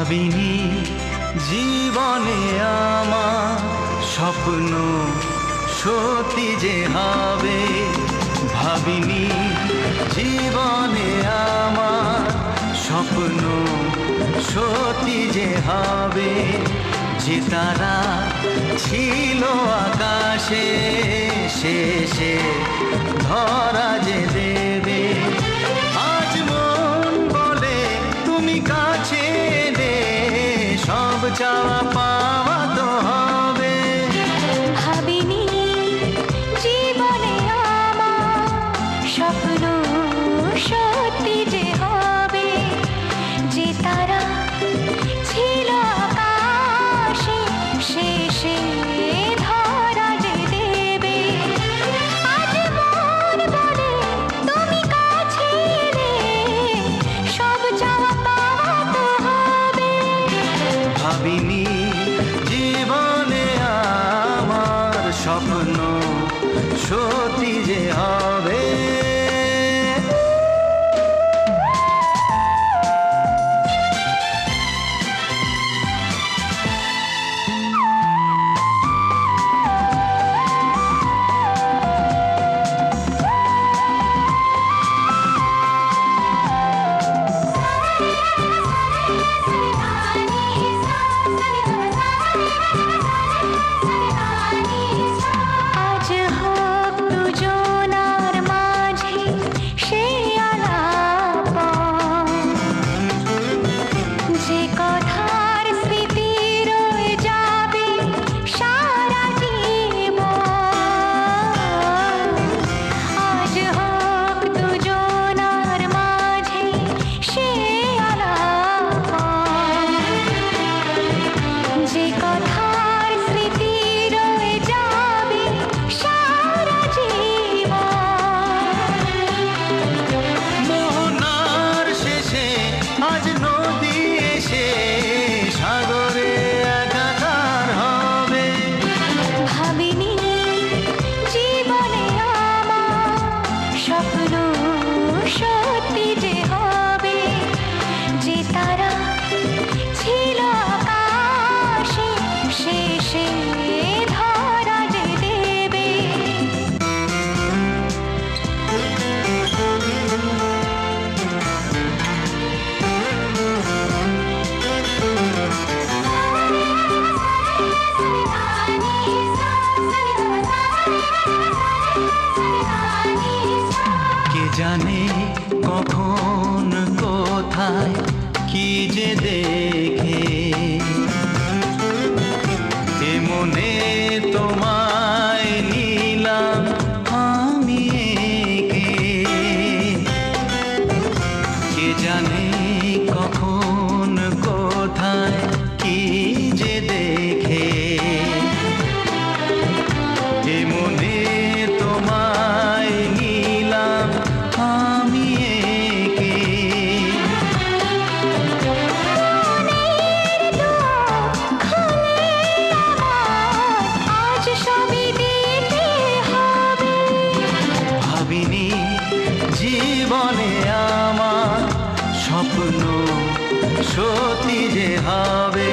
ভাবিনি জীবনে আমার স্বপ্ন সত্যি যে হবে, ভাবিনি জীবনে আমার স্বপ্ন সত্যি যে হবে। যে তারা ছিল আকাশে শেষে ধরা যে দেবে। আজ মন বলে তুমি কাছে এলে সব চাওয়া পাওয়া তো হবে। ভাবিনি জীবনে আমার স্বপ্ন সত্যি যে হবে। যে তারা ছিল আকাশে শেষে ধরা যে দেবে। আজ মন বলে তুমি কাছে এলে সব চাওয়া পাওয়া তো হবে। ভাবিনি জীবনে আমার স্বপ্ন সত্যি যে হবে। আজ হোক দুজনার মাঝে সে আলাপন, যে কথার স্মৃতি রয়ে যাবে সারা জীবন। আজ হোক দুজনার মাঝে সে আলাপন, যে কথার স্মৃতি রয়ে যাবে সারা জীবন। মোহনার শেষে আজ নদী এসে সাগরে একাকার হবে। ভাবিনি জীবনে আমার স্বপ্ন সত্যি যে হবে। যে তারা ছিল আকাশে শেষে ধরা যে দেবে। কে জানে কখন কোথায় কি যে দেখে এ মনে তোমায় নিলাম আমি এঁকে। কে জানে কখন কোথায় কি যে দেখে এ মনে তোমায় নিলাম আমি এঁকে। মনের দুয়ার খুলে আমার আজ সবই দিতে হবে। ভাবিনি জীবনে আমার স্বপ্ন সত্যি যে হবে।